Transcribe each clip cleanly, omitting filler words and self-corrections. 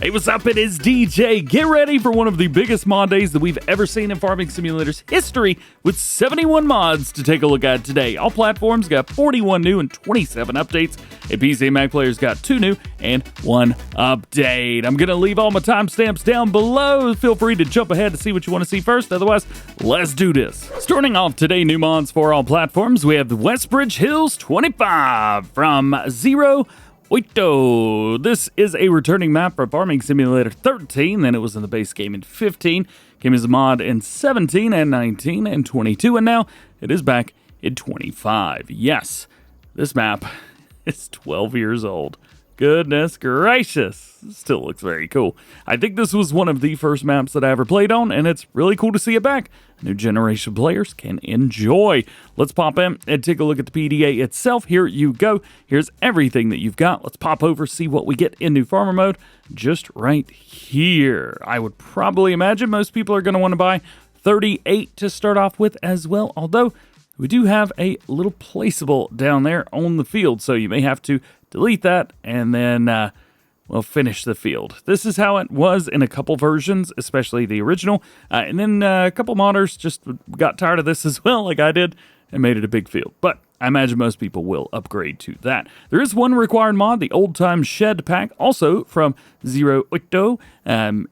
Hey, what's up? It is DJ. Get ready for one of the biggest mod days that we've ever seen in Farming Simulator's history with 71 mods to take a look at today. All platforms got 41 new and 27 updates. And PC and Mac players got 2 new and 1 update. I'm going to leave all my timestamps down below. Feel free to jump ahead to see what you want to see first. Otherwise, let's do this. Starting off today, new mods for all platforms. We have the WestBridge Hills 25 from Zero Wifo. This is a returning map for Farming Simulator 13, then it was in the base game in 15, came as a mod in 17 and 19 and 22, and now it is back in 25. Yes, this map is 12 years old. Goodness gracious, still looks very cool. I think this was one of the first maps that I ever played on, and it's really cool to see it back. New generation players can enjoy. Let's pop in and take a look at the PDA itself. Here you go. Here's everything that you've got. Let's pop over, see what we get in new farmer mode just right here. I would probably imagine most people are going to want to buy 38 to start off with as well, although we do have a little placeable down there on the field, so you may have to delete that and then we'll finish the field. This is how it was in a couple versions, especially the original. And then a couple modders just got tired of this as well, like I did, and made it a big field. But I imagine most people will upgrade to that. There is one required mod, the Old Time Shed Pack, also from Zero Wifo.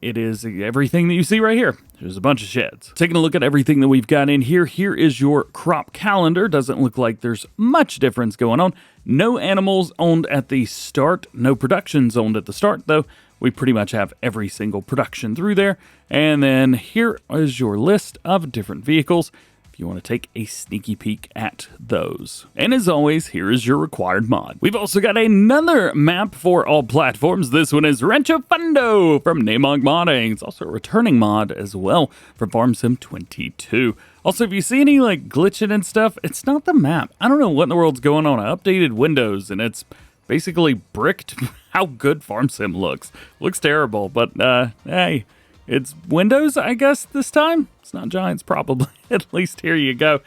It is everything that you see right here. There's a bunch of sheds. Taking a look at everything that we've got in here. Here is your crop calendar. Doesn't look like there's much difference going on. No animals owned at the start. No productions owned at the start, though. We pretty much have every single production through there. And then here is your list of different vehicles if you want to take a sneaky peek at those. And as always, here is your required mod. We've also got another map for all platforms. This one is Rancho Fundo from Namog Modding. It's also a returning mod as well from Farm Sim 22. Also, if you see any like glitching and stuff, it's not the map. I don't know what in the world's going on. I updated Windows and it's basically bricked how good Farm Sim looks. Looks terrible, but hey, it's Windows, I guess, this time. It's not Giants, probably. At least here you go.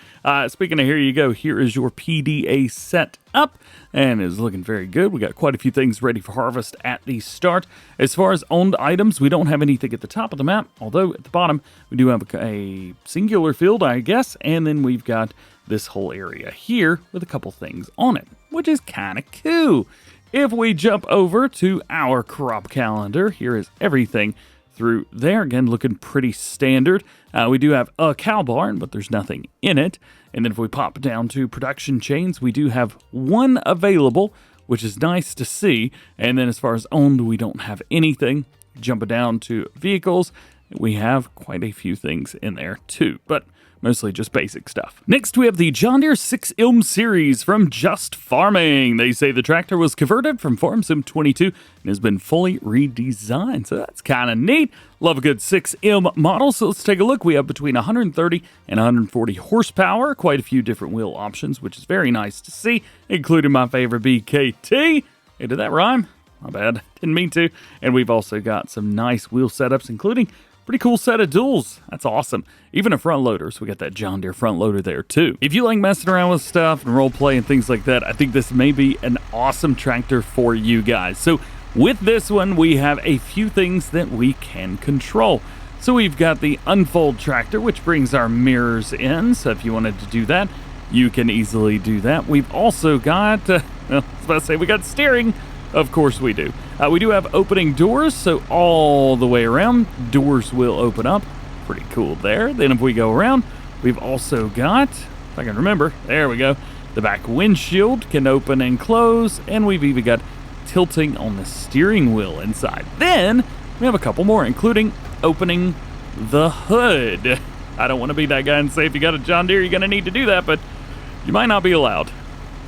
Speaking of here you go, here is your PDA set up, and it's looking very good. We got quite a few things ready for harvest at the start. As far as owned items, we don't have anything at the top of the map, although at the bottom we do have a singular field, I guess, and then we've got this whole area here with a couple things on it, which is kind of cool. If we jump over to our crop calendar, here is everything through there. Again, looking pretty standard. We do have a cow barn, but there's nothing in it. And then if we pop down to production chains, we do have one available, which is nice to see. And then as far as owned, we don't have anything. Jumping down to vehicles, we have quite a few things in there too, but mostly just basic stuff. Next, we have the John Deere 6M series from Just Farming. They say the tractor was converted from Farm Sim 22 and has been fully redesigned, so that's kind of neat. Love a good 6M model, so let's take a look. We have between 130 and 140 horsepower, quite a few different wheel options, which is very nice to see, including my favorite BKT. Hey, did that rhyme? My bad, didn't mean to. And we've also got some nice wheel setups, including pretty cool set of duals. That's awesome. Even a front loader, so we got that John Deere front loader there too. If you like messing around with stuff and role play and things like that, I think this may be an awesome tractor for you guys. So with this one, we have a few things that we can control. So we've got the unfold tractor, which brings our mirrors in. So if you wanted to do that, you can easily do that. We've also got, well, I was about to say we got steering. Of course we do. We do have opening doors, so all the way around, doors will open up. Pretty cool there. Then if we go around, we've also got, if I can remember, there we go, the back windshield can open and close, and we've even got tilting on the steering wheel inside. Then we have a couple more, including opening the hood. I don't want to be that guy and say if you got a John Deere, you're going to need to do that, but you might not be allowed.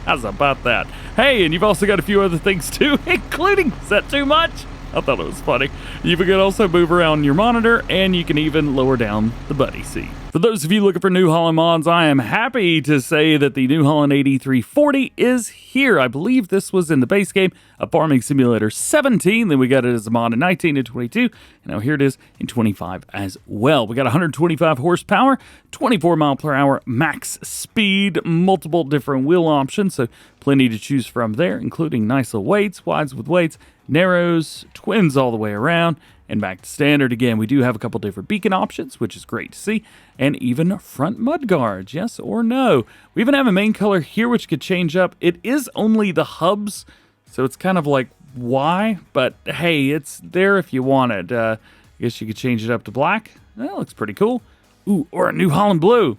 How's about that? Hey, and you've also got a few other things too, including, is that too much? I thought it was funny. You can also move around your monitor, and you can even lower down the buddy seat. For those of you looking for New Holland mods, I am happy to say that the New Holland 8340 is here. I believe this was in the base game of Farming Simulator 17. Then we got it as a mod in 19 and 22. And now here it is in 25 as well. We got 125 horsepower, 24 mile per hour max speed, multiple different wheel options. So plenty to choose from there, including nice little weights, wides with weights, narrows, twins all the way around, and back to standard again. We do have a couple different beacon options, which is great to see, and even front mud guards, yes or no. We even have a main color here, which could change up. It is only the hubs, so it's kind of like, why? But hey, it's there if you want it. I guess you could change it up to black. That looks pretty cool. Ooh, or a New Holland blue.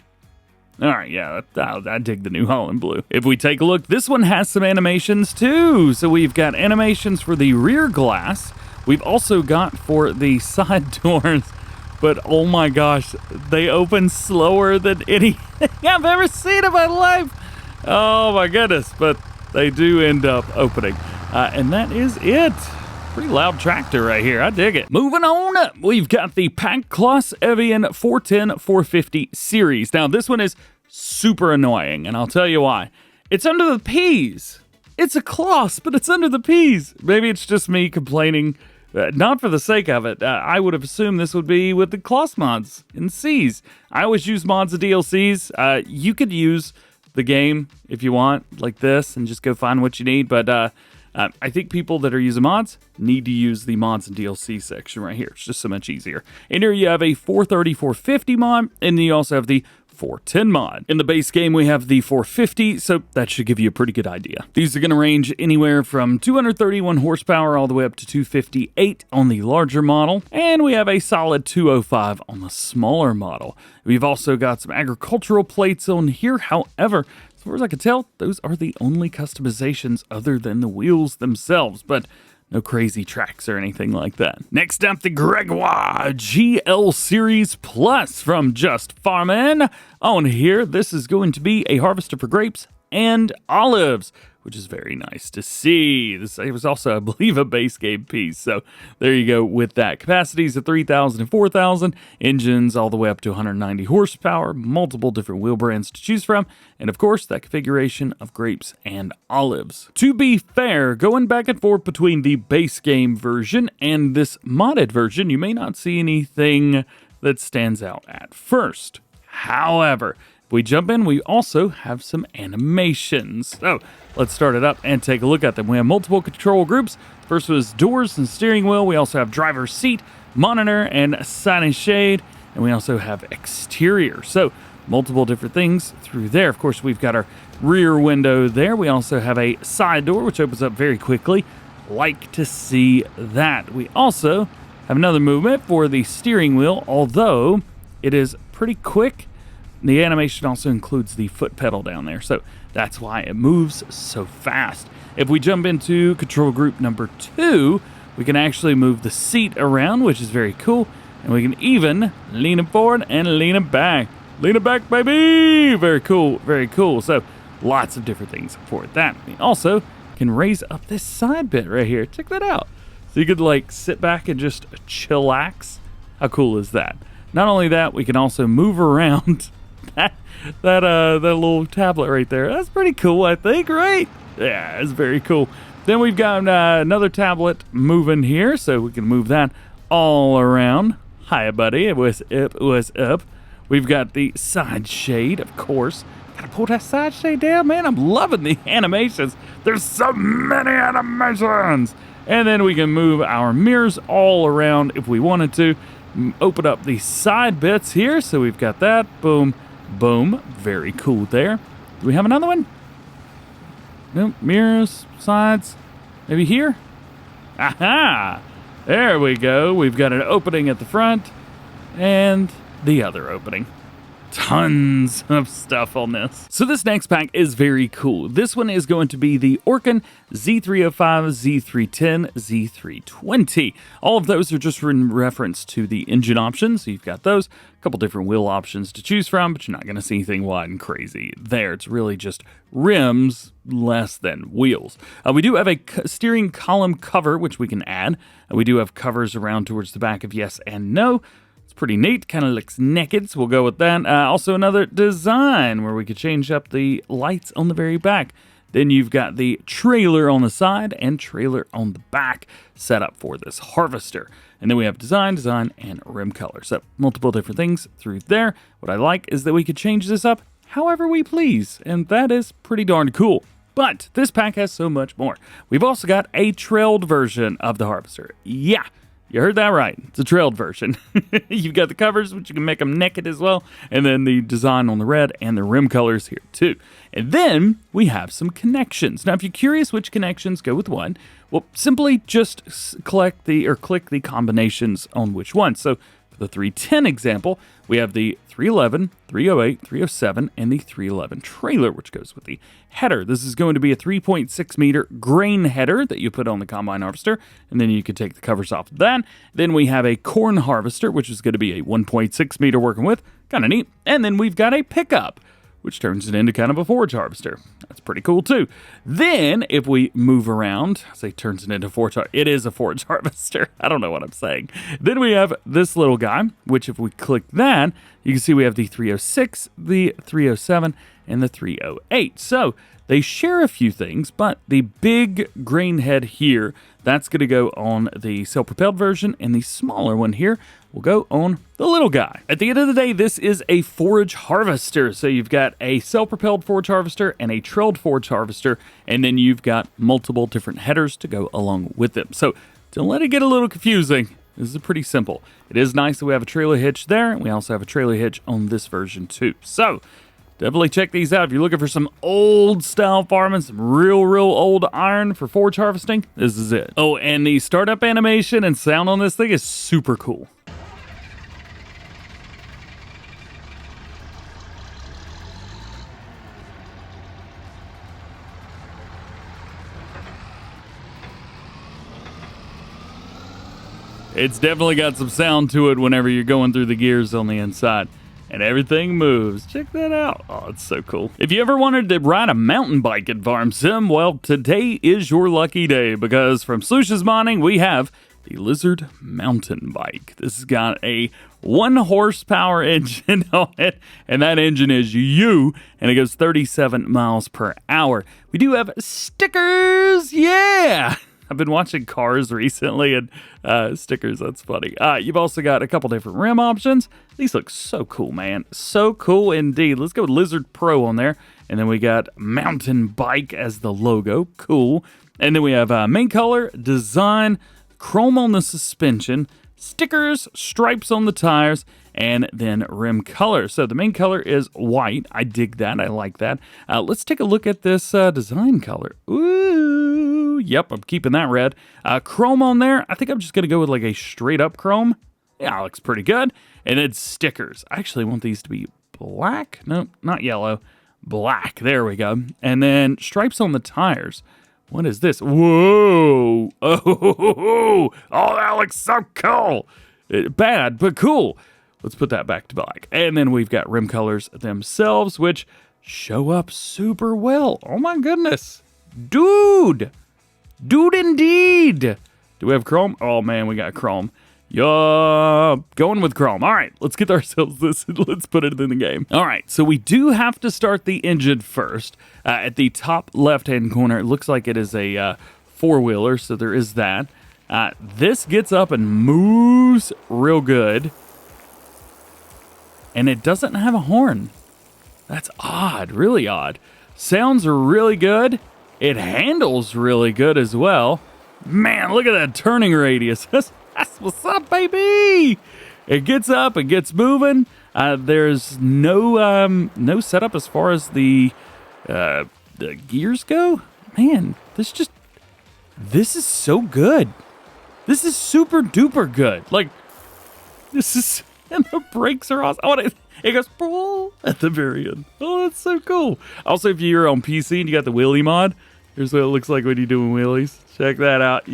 All right, yeah, I dig the New Holland blue. If we take a look, this one has some animations too. So we've got animations for the rear glass. We've also got for the side doors, but oh my gosh, they open slower than anything I've ever seen in my life. Oh my goodness, but they do end up opening. And that is it. Pretty loud tractor right here. I dig it. Moving on up, we've got the CLAAS Evion 410-450 series. Now, this one is super annoying, and I'll tell you why. It's under the P's. It's a CLAAS, but it's under the P's. Maybe it's just me complaining, not for the sake of it. I would have assumed this would be with the CLAAS mods in C's. I always use mods and DLCs. You could use the game if you want, like this, and just go find what you need, but I think people that are using mods need to use the mods and DLC section right here. It's just so much easier. In here you have a 430-450 mod, and then you also have the 410 mod. In the base game, we have the 450, so that should give you a pretty good idea. These are going to range anywhere from 231 horsepower all the way up to 258 on the larger model, and we have a solid 205 on the smaller model. We've also got some agricultural plates on here. However, as far as I can tell, those are the only customizations other than the wheels themselves, but no crazy tracks or anything like that. Next up, the Gregoire GL Series Plus from Just Farmin'. On here, this is going to be a harvester for grapes and olives, which is very nice to see. This was also, I believe, a base game piece. So there you go with that. Capacities of 3,000 and 4,000. Engines all the way up to 190 horsepower. Multiple different wheel brands to choose from. And of course, that configuration of grapes and olives. To be fair, going back and forth between the base game version and this modded version, you may not see anything that stands out at first. However, if we jump in, we also have some animations. So let's start it up and take a look at them. We have multiple control groups. First was doors and steering wheel. We also have driver's seat, monitor, and sun and shade. And we also have exterior. So multiple different things through there. Of course, we've got our rear window there. We also have a side door, which opens up very quickly. Like to see that. We also have another movement for the steering wheel, although it is pretty quick. The animation also includes the foot pedal down there, so that's why it moves so fast. If we jump into control group number 2, we can actually move the seat around, which is very cool, and we can even lean it forward and lean it back. Lean it back, baby! Very cool, very cool. So lots of different things for that. We also can raise up this side bit right here. Check that out. So you could like sit back and just chillax. How cool is that? Not only that, we can also move around that little tablet right there. That's pretty cool, I think, right? Yeah, it's very cool. Then we've got another tablet moving here, so we can move that all around. Hiya, buddy. It was up. We've got the side shade, of course. Gotta pull that side shade down, man. I'm loving the animations. There's so many animations. And then we can move our mirrors all around if we wanted to. Open up the side bits here. So we've got that. Boom. Boom. Very cool there. Do we have another one? Nope. Mirrors, sides. Maybe here? Aha! There we go. We've got an opening at the front and the other opening. Tons of stuff on this. So this next pack is very cool. This one is going to be the Orkan Z305, Z310, Z320. All of those are just in reference to the engine options. So you've got those, a couple different wheel options to choose from, but you're not going to see anything wide and crazy there. It's really just rims less than wheels. We do have a steering column cover, which we can add. We do have covers around towards the back of yes and no. It's pretty neat, kind of looks naked, so we'll go with that. Also another design where we could change up the lights on the very back. Then you've got the trailer on the side and trailer on the back set up for this harvester. And then we have design, and rim color. So multiple different things through there. What I like is that we could change this up however we please, and that is pretty darn cool. But this pack has so much more. We've also got a trailed version of the harvester. Yeah, you heard that right. It's a trailed version. You've got the covers, which you can make them naked as well, and then the design on the red and the rim colors here too. And then we have some connections. Now, if you're curious which connections go with what, well, simply just click the combinations on which one. So for the 310 example, we have the 311, 308, 307, and the 311 trailer, which goes with the header. This is going to be a 3.6 meter grain header that you put on the combine harvester, and then you can take the covers off of that. Then we have a corn harvester, which is going to be a 1.6 meter working with, kind of neat. And then we've got a pickup, which turns it into kind of a forage harvester. That's pretty cool too. Then if we move around, I say turns it into it is a forage harvester. I don't know what I'm saying. Then we have this little guy, which if we click that, you can see we have the 306, the 307, and the 308. So they share a few things, but the big grain head here, that's going to go on the self-propelled version, and the smaller one here will go on the little guy. At the end of the day, this is a forage harvester. So you've got a self-propelled forage harvester and a trailed forage harvester, and then you've got multiple different headers to go along with them. So don't let it get a little confusing. This is pretty simple. It is nice that we have a trailer hitch there, and we also have a trailer hitch on this version too. So definitely check these out. If you're looking for some old style farming, some real old iron for forage harvesting, this is it. Oh, and the startup animation and sound on this thing is super cool. It's definitely got some sound to it whenever you're going through the gears on the inside. And everything moves. Check that out. Oh, it's so cool. If you ever wanted to ride a mountain bike at Farm Sim, well, today is your lucky day, because from Slush's Mining, we have the Lizard Mountain Bike. This has got a 1 horsepower engine on it, and that engine is and it goes 37 miles per hour. We do have stickers. Yeah! I've been watching Cars recently, and stickers, that's funny. You've also got a couple different rim options. These look so cool, man. So cool indeed. Let's go with Lizard Pro on there. And then we got Mountain Bike as the logo. Cool. And then we have main color, design, chrome on the suspension, stickers, stripes on the tires, and then rim color. So the main color is white. I dig that. I like that. Let's take a look at this design color. Ooh, yep, I'm keeping that red. Chrome on there. I think I'm just going to go with like a straight up chrome. Yeah, looks pretty good. And then stickers. I actually want these to be black. No, not yellow. Black. There we go. And then stripes on the tires. What is this? Whoa. Oh, that looks so cool. Bad, but cool. Let's put that back to black. And then we've got rim colors themselves, which show up super well. Oh my goodness. Dude indeed. Do we have chrome? Oh man, we got chrome. Yeah, going with chrome. All right, let's get ourselves this. Let's put it in the game. All right, so we do have to start the engine first. At the top left-hand corner, it looks like it is a four-wheeler, so there is that. This gets up and moves real good. And it doesn't have a horn. That's odd, really odd. Sounds really good. It handles really good as well. Man, look at that turning radius. That's what's up, baby. It gets up, it gets moving. There's no setup as far as the gears go. Man, this is so good. This is super duper good. Like, this is, and the brakes are awesome. Oh, it goes pull at the very end. Oh, that's so cool. Also, if you're on PC and you got the wheelie mod, here's what it looks like when you're doing wheelies. Check that out.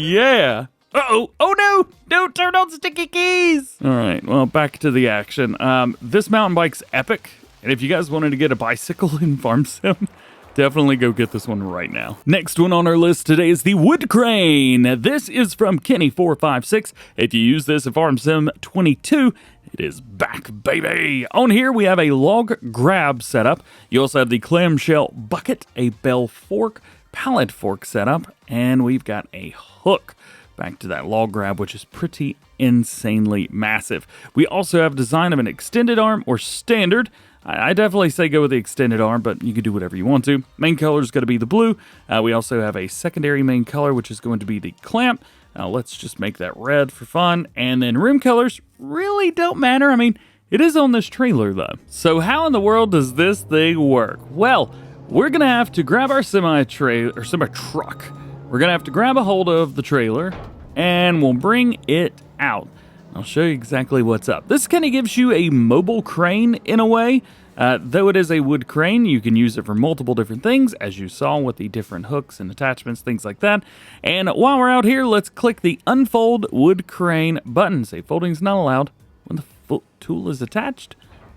Yeah. Uh-oh. Oh, no. Don't turn on sticky keys. All right. Well, back to the action. This mountain bike's epic. And if you guys wanted to get a bicycle in Farm Sim, Definitely go get this one right now. Next one on our list today is the wood crane. This is from Kenny456. If you use this in Farm Sim 22, it is back, baby. On here, we have a log grab setup. You also have the clamshell bucket, a bell fork, pallet fork setup, and we've got a hook back to that log grab, which is pretty insanely massive. We also have design of an extended arm or standard. I definitely say go with the extended arm, but you can do whatever you want to. Main color is going to be the blue. We also have a secondary main color, which is going to be the clamp. Let's just make that red for fun. And then rim colors really don't matter. I mean, it is on this trailer, though. So how in the world does this thing work? Well, we're going to have to grab our semi-truck. We're going to have to grab a hold of the trailer, and we'll bring it out. I'll show you exactly what's up. This kind of gives you a mobile crane in a way. Though it is a wood crane, you can use it for multiple different things, as you saw with the different hooks and attachments, things like that. And while we're out here, let's click the Unfold Wood Crane button. Say folding's not allowed when the tool is attached.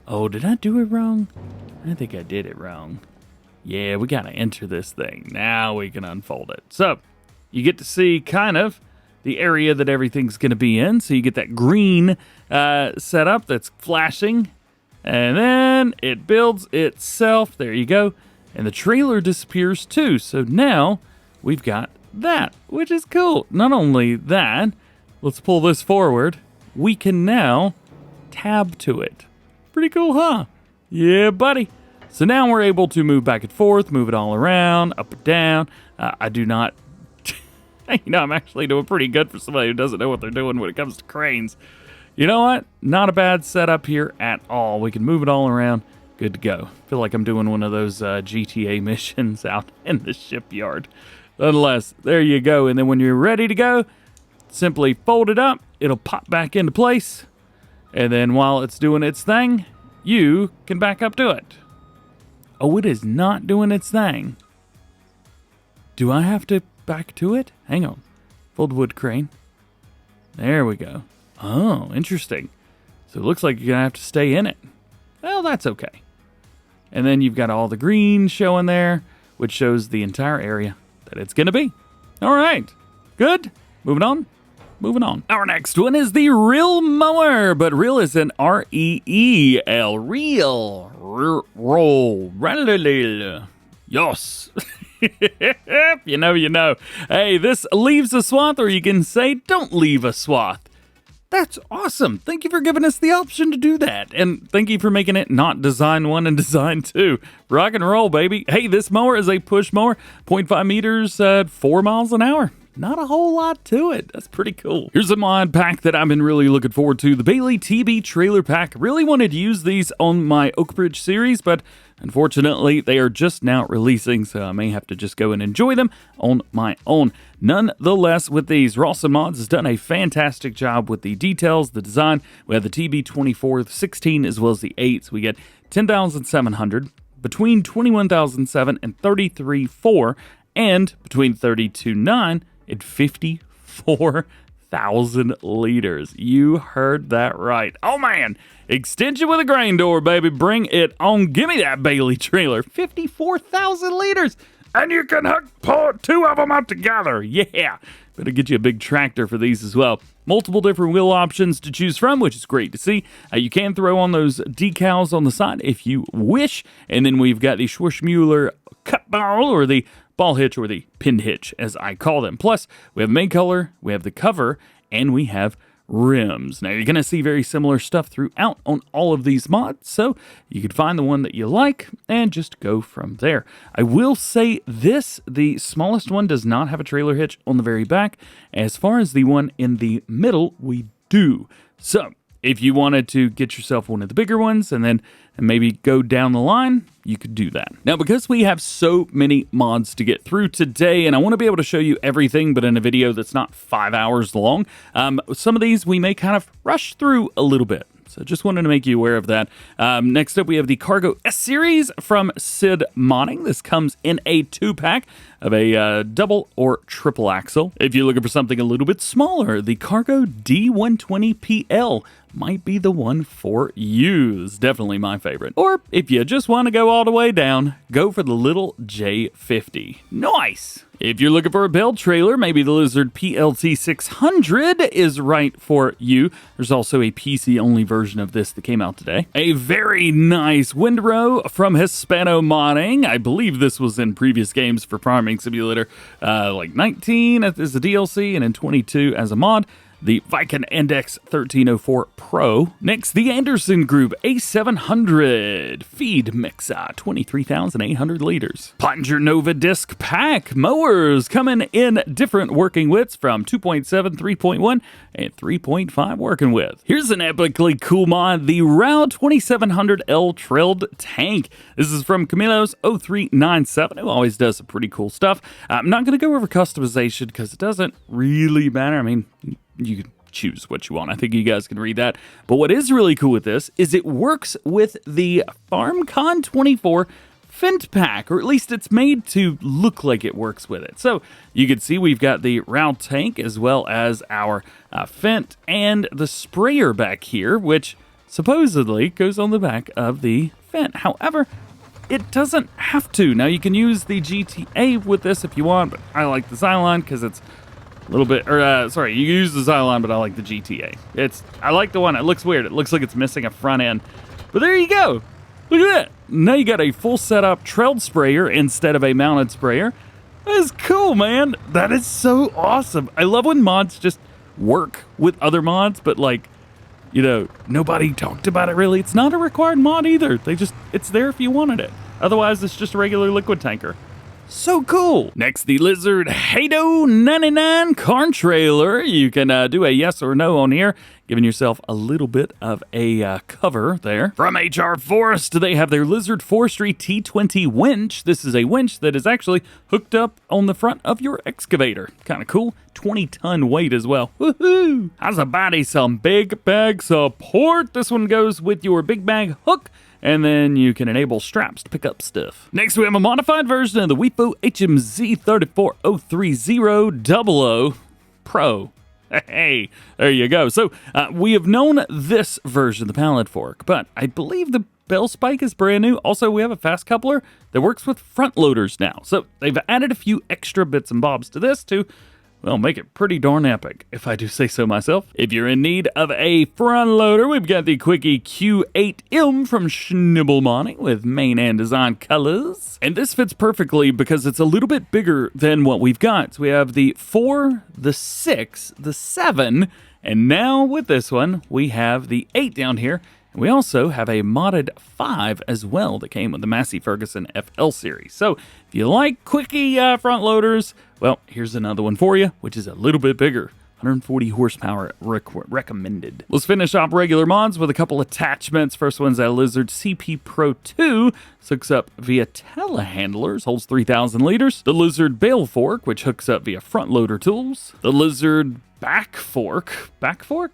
Oh, did I do it wrong? I think I did it wrong. Yeah, we gotta enter this thing. Now we can unfold it. So, you get to see kind of the area that everything's going to be in. So you get that green setup that's flashing. And then it builds itself. There you go. And the trailer disappears too. So now we've got that, which is cool. Not only that, let's pull this forward. We can now tab to it. Pretty cool, huh? Yeah, buddy. So now we're able to move back and forth, move it all around, up and down. I do not... I'm actually doing pretty good for somebody who doesn't know what they're doing when it comes to cranes. You know what? Not a bad setup here at all. We can move it all around. Good to go. Feel like I'm doing one of those GTA missions out in the shipyard. Nonetheless, there you go. And then when you're ready to go, simply fold it up. It'll pop back into place. And then while it's doing its thing, you can back up to it. Oh, it is not doing its thing. Do I have to back to it? Hang on. Fold wood crane. There we go. Oh, interesting. So it looks like you're going to have to stay in it. Well, that's okay. And then you've got all the green showing there, which shows the entire area that it's going to be. All right. Good. Moving on. Moving on. Our next one is the Reel Mower, but Reel is an R-E-E-L. Reel. Roll. Yes. You know. Hey, this leaves a swath, or you can say don't leave a swath. That's awesome. Thank you for giving us the option to do that. And thank you for making it not design 1 and design 2. Rock and roll, baby. Hey, this mower is a push mower, 0.5 meters at 4 miles an hour. Not a whole lot to it. That's pretty cool. Here's a mod pack that I've been really looking forward to. The Bailey TB Trailer Pack. Really wanted to use these on my Oakbridge series, but unfortunately, they are just now releasing, so I may have to just go and enjoy them on my own. Nonetheless, with these, Rawson Mods has done a fantastic job with the details, the design. We have the TB24, the 16, as well as the 8. So we get 10,700, between 21,007 and 33,400, and between 32,900 and 54,000 liters. You heard that right. Oh, man. Extension with a grain door, baby. Bring it on. Give me that Bailey trailer. 54,000 liters. And you can pull 2 of them up together. Yeah. Better get you a big tractor for these as well. Multiple different wheel options to choose from, which is great to see. You can throw on those decals on the side if you wish. And then we've got the Schwarzmuller cut barrel, or the ball hitch, or the pin hitch, as I call them. Plus, we have the main color, we have the cover, and we have rims. Now, you're going to see very similar stuff throughout on all of these mods, so you can find the one that you like and just go from there. I will say this, the smallest one does not have a trailer hitch on the very back. As far as the one in the middle, we do. So, if you wanted to get yourself one of the bigger ones and then maybe go down the line, you could do that. Now, because we have so many mods to get through today, and I want to be able to show you everything, but in a video that's not 5 hours long, some of these we may kind of rush through a little bit. So just wanted to make you aware of that. Next up, we have the Cargo S-Series from Sid Modding. This comes in a 2-pack. of a double or triple axle. If you're looking for something a little bit smaller, the Cargo D120PL might be the one for you. It's definitely my favorite. Or if you just want to go all the way down, go for the little J50. Nice! If you're looking for a bale trailer, maybe the Lizard PLT 600 is right for you. There's also a PC-only version of this that came out today. A very nice windrow from Hispano Modding. I believe this was in previous games for Farming Simulator, like 19 as a DLC and in 22 as a mod. The Vicon Andex 1304 Pro. Next, the Anderson Group A700 feed mixer, 23,800 liters. Pöttinger NOVADISC pack mowers coming in different working widths from 2.7, 3.1, and 3.5 working width. Here's an epically cool mod, the ROW 2700L trailed tank. This is from Camilo's 0397, who always does some pretty cool stuff. I'm not going to go over customization because it doesn't really matter. I mean, you can choose what you want. I think you guys can read that. But what is really cool with this is it works with the FarmCon 24 Fent pack, or at least it's made to look like it works with it. So you can see we've got the ROW tank as well as our Fent and the sprayer back here, which supposedly goes on the back of the Fent. However, it doesn't have to. Now you can use the GTA with this if you want, but I like the Xylon because it's a little bit, sorry, you use the Xylon, but I like the GTA. I like the one, it looks weird. It looks like it's missing a front end. But there you go. Look at that. Now you got a full setup trailed sprayer instead of a mounted sprayer. That is cool, man. That is so awesome. I love when mods just work with other mods, but like, you know, nobody talked about it really. It's not a required mod either. It's there if you wanted it. Otherwise, it's just a regular liquid tanker. So cool. Next, the Lizard Hado 99 car trailer. You can do a yes or no on here, giving yourself a little bit of a cover there. From HR Forest, they have their Lizard Forestry T20 winch. This is a winch that is actually hooked up on the front of your excavator. Kind of cool. 20-ton weight as well. Woohoo! How's a body? Some big bag support. This one goes with your big bag hook, and then you can enable straps to pick up stuff. Next, we have a modified version of the Wifo HMZ 3403000 Pro. Hey, there you go. So we have known this version, the pallet fork, but I believe the bell spike is brand new. Also, we have a fast coupler that works with front loaders now. So they've added a few extra bits and bobs to this to, well, make it pretty darn epic, if I do say so myself. If you're in need of a front loader, we've got the Quicke Q8M from Schnibble Modding with main and design colors. And this fits perfectly because it's a little bit bigger than what we've got. So we have the 4, the 6, the 7, and now with this one, we have the 8 down here. And we also have a modded 5 as well that came with the Massey Ferguson FL series. So if you like Quicke front loaders, well, here's another one for you, which is a little bit bigger. 140 horsepower recommended. Let's finish off regular mods with a couple attachments. First one's a Lizard CP Pro2. This hooks up via telehandlers, holds 3,000 liters. The Lizard Bale Fork, which hooks up via front loader tools. The Lizard Back Fork.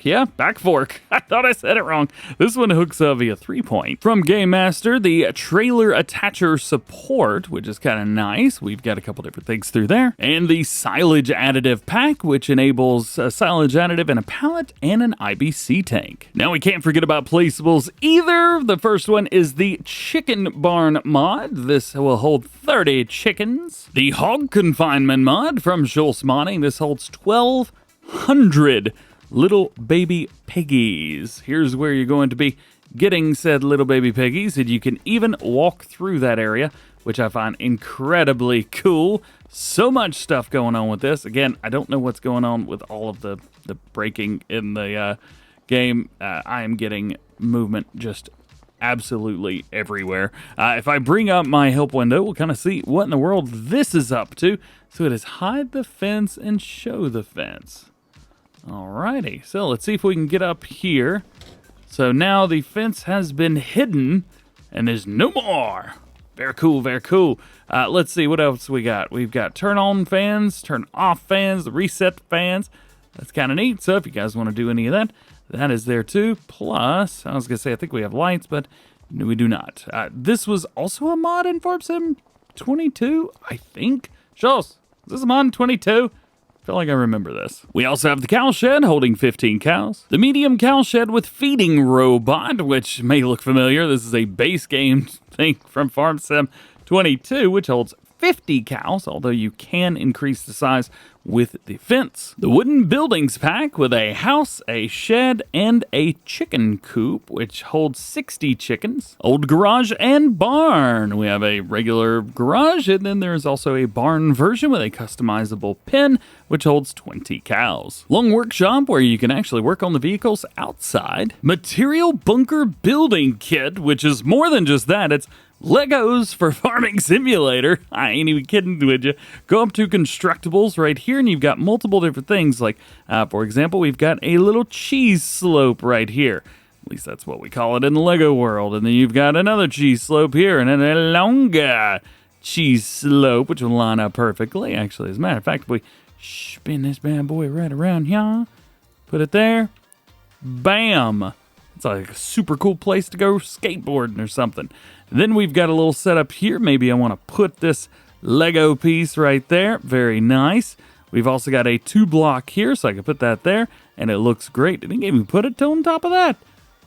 Yeah, back fork. I thought I said it wrong. This one hooks up via 3-point. From Game Master, the trailer attacher support, which is kind of nice. We've got a couple different things through there. And the Silage Additive pack, which enables a silage additive in a pallet and an IBC tank. Now we can't forget about placeables either. The first one is the Chicken Barn mod. This will hold 30 chickens. The Hog Confinement mod from Schultz Modding. This holds 1,200 little baby piggies. Here's where you're going to be getting said little baby piggies, and you can even walk through that area, which I find incredibly cool. So much stuff going on with this. Again, I don't know what's going on with all of the braking in the game. I am getting movement just absolutely everywhere. If I bring up my help window, we'll kind of see what in the world this is up to. So it is hide the fence and show the fence. Alrighty, so let's see if we can get up here. So now the fence has been hidden and there's no more. Very cool, very cool. Let's see what else we got. We've got turn on fans, turn off fans, reset fans. That's kind of neat. So if you guys want to do any of that, that is there too. Plus, I was going to say, I think we have lights, but no, we do not. This was also a mod in Farm Sim 22, I think. Shows. Is this a mod 22? I feel like I remember this. We also have the cowshed holding 15 cows. The medium cowshed with feeding robot, which may look familiar. This is a base game thing from Farm Sim 22, which holds 50 cows, although you can increase the size with the fence. The wooden buildings pack with a house, a shed, and a chicken coop, which holds 60 chickens. Old garage and barn. We have a regular garage, and then there's also a barn version with a customizable pen, which holds 20 cows. Long workshop where you can actually work on the vehicles outside. Materialbunker Building Kit, which is more than just that. It's Legos for Farming Simulator. I ain't even kidding with you. Go up to Constructables right here, and you've got multiple different things. Like, for example, we've got a little cheese slope right here. At least that's what we call it in the Lego world. And then you've got another cheese slope here, and then a longer cheese slope, which will line up perfectly. Actually, as a matter of fact, if we spin this bad boy right around here, put it there, bam! It's like a super cool place to go skateboarding or something. Then we've got a little setup here. Maybe I want to put this Lego piece right there. Very nice. We've also got a 2-block here, so I can put that there, and it looks great. I think even put it on top of that.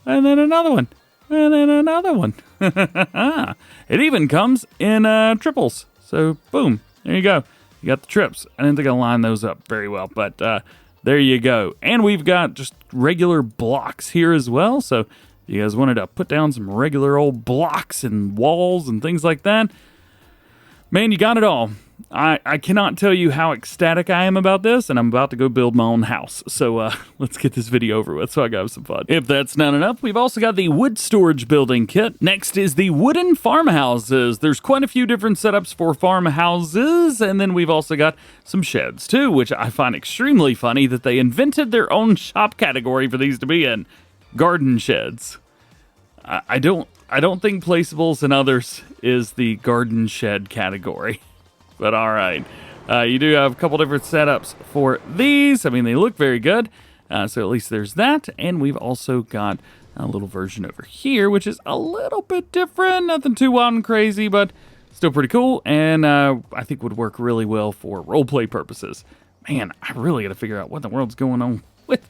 And then another one. And then another one. It even comes in triples. So, boom. There you go. You got the trips. I didn't think I lined those up very well, but there you go. And we've got just regular blocks here as well, so you guys wanted to put down some regular old blocks and walls and things like that, man, you got it all. I cannot tell you how ecstatic I am about this, and I'm about to go build my own house. So let's get this video over with so I can have some fun. If that's not enough, we've also got the Woodstorage Building Kit. Next is the wooden farmhouses. There's quite a few different setups for farmhouses, and then we've also got some sheds too, which I find extremely funny that they invented their own shop category for these to be in. Garden sheds. I don't think placeables and others is the garden shed category, but all right. You do have a couple different setups for these. I mean, they look very good, so at least there's that. And we've also got a little version over here, which is a little bit different. Nothing too wild and crazy, but still pretty cool. And I think would work really well for roleplay purposes. Man, I really got to figure out what in the world's going on with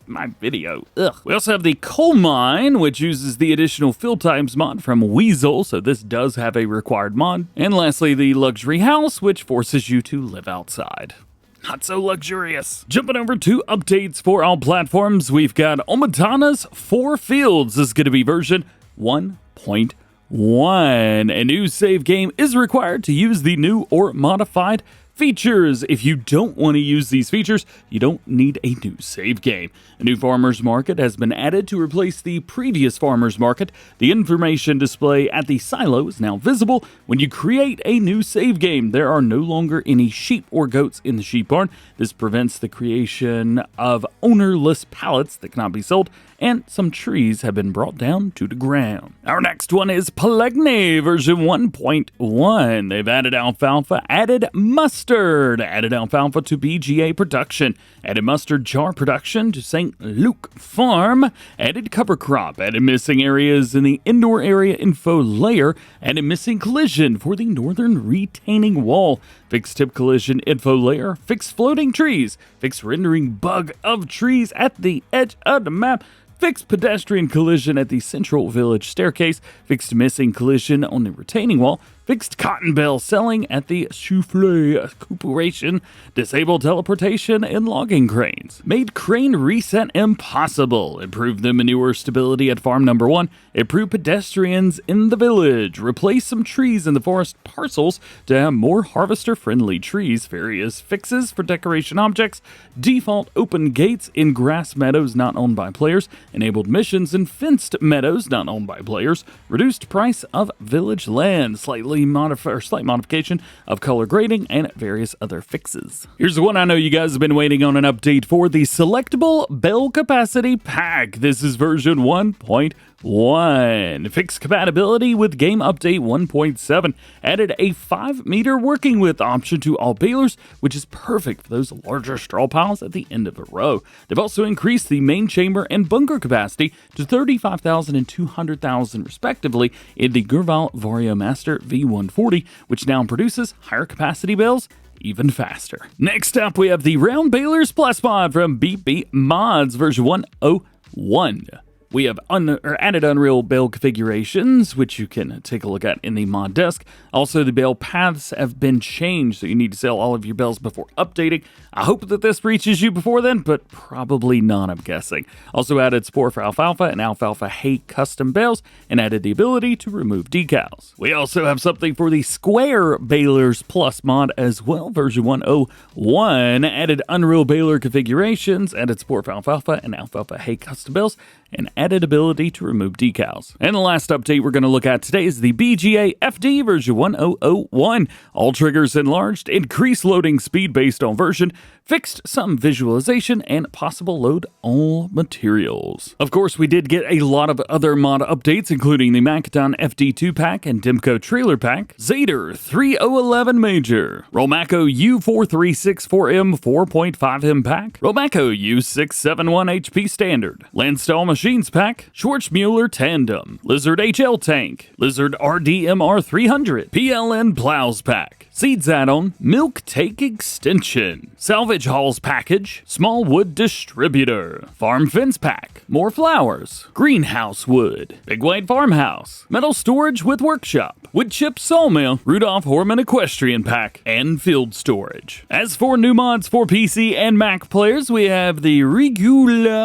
my video. Ugh. We also have the coal mine, which uses the additional fill times mod from Weasel, so this does have a required mod. And lastly, the luxury house, which forces you to live outside. Not so luxurious. Jumping over to updates for all platforms, we've got Omatana's 4 Fields. This is going to be version 1.1. A new save game is required to use the new or modified features. If you don't want to use these features, you don't need a new save game. A new farmer's market has been added to replace the previous farmer's market. The information display at the silo is now visible when you create a new save game. There are no longer any sheep or goats in the sheep barn. This prevents the creation of ownerless pallets that cannot be sold, and some trees have been brought down to the ground. Our next one is Pöttinger version 1.1. They've added alfalfa, added mustard, added alfalfa to BGA production, added mustard jar production to St. Luke Farm, added cover crop, added missing areas in the indoor area info layer, added missing collision for the northern retaining wall, fixed tip collision info layer, fixed floating trees, fixed rendering bug of trees at the edge of the map, fixed pedestrian collision at the central village staircase, fixed missing collision on the retaining wall, fixed cotton bale selling at the souffle recuperation, disabled teleportation and logging cranes, made crane reset impossible, improved the manure stability at farm number 1, improved pedestrians in the village, replaced some trees in the forest parcels to have more harvester friendly trees, various fixes for decoration objects, default open gates in grass meadows not owned by players, enabled missions in fenced meadows not owned by players, reduced price of village land, slight modification of color grading, and various other fixes. Here's the one I know you guys have been waiting on an update for, the Selectable Bale Capacity Pack. This is version 1.1. Fixed compatibility with Game Update 1.7. Added a 5-meter working width option to all balers, which is perfect for those larger straw piles at the end of a row. They've also increased the main chamber and bunker capacity to 35,000 and 200,000 respectively in the Gregoire Variomaster V140, which now produces higher capacity bales even faster. Next up, we have the Round Balers Plus mod from BB Mods version 101. We have added Unreal Bale configurations, which you can take a look at in the mod desk. Also, the bale paths have been changed, so you need to sell all of your bales before updating. I hope that this reaches you before then, but probably not, I'm guessing. Also added support for alfalfa and alfalfa hay custom bales, and added the ability to remove decals. We also have something for the Square Balers Plus mod as well, version 101. Added Unreal Baler configurations, added support for alfalfa and alfalfa hay custom bales, and added ability to remove decals. And the last update we're going to look at today is the BGA FD version 1001. All triggers enlarged, increased loading speed based on version, fixed some visualization, and possible load all materials. Of course, we did get a lot of other mod updates, including the Macaton FD2 pack and Dimco trailer pack, Zader 3011 Major, Rolmaco U4364M 4.5M pack, Rolmaco U671 HP Standard, Landstall Machines pack, Schwarzmuller Tandem, Lizard HL tank, Lizard RDMR 300, PLN Plows pack, Seeds add-on, Milk Take Extension, Salvage Hauls package, Small Wood Distributor, Farm Fence pack, More Flowers, Greenhouse Wood, Big White Farmhouse, Metal Storage with Workshop, Wood Chip Sawmill, Rudolph Horman Equestrian pack, and Field Storage. As for new mods for PC and Mac players, we have the Regual?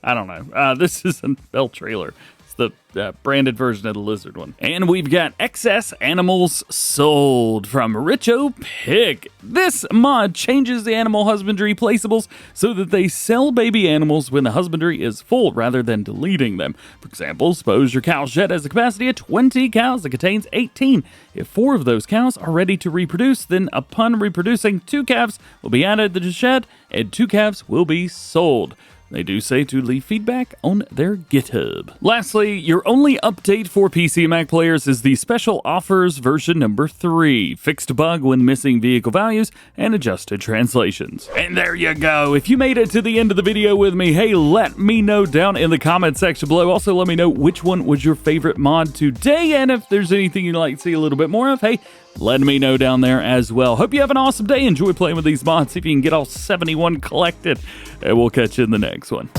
I don't know. This is a Bell trailer. The branded version of the lizard one. And we've got excess animals sold from Richo Pig. This mod changes the animal husbandry placeables so that they sell baby animals when the husbandry is full rather than deleting them. For example, suppose your cow shed has a capacity of 20 cows that contains 18. If 4 of those cows are ready to reproduce, then upon reproducing, 2 calves will be added to the shed and 2 calves will be sold. They do say to leave feedback on their GitHub. Lastly, your only update for PC and Mac players is the Special Offers version number 3. Fixed bug when missing vehicle values and adjusted translations. And there you go. If you made it to the end of the video with me, hey, let me know down in the comment section below. Also, let me know which one was your favorite mod today, and if there's anything you'd like to see a little bit more of, hey, let me know down there as well. Hope you have an awesome day. Enjoy playing with these mods. See if you can get all 71 collected. And we'll catch you in the next one.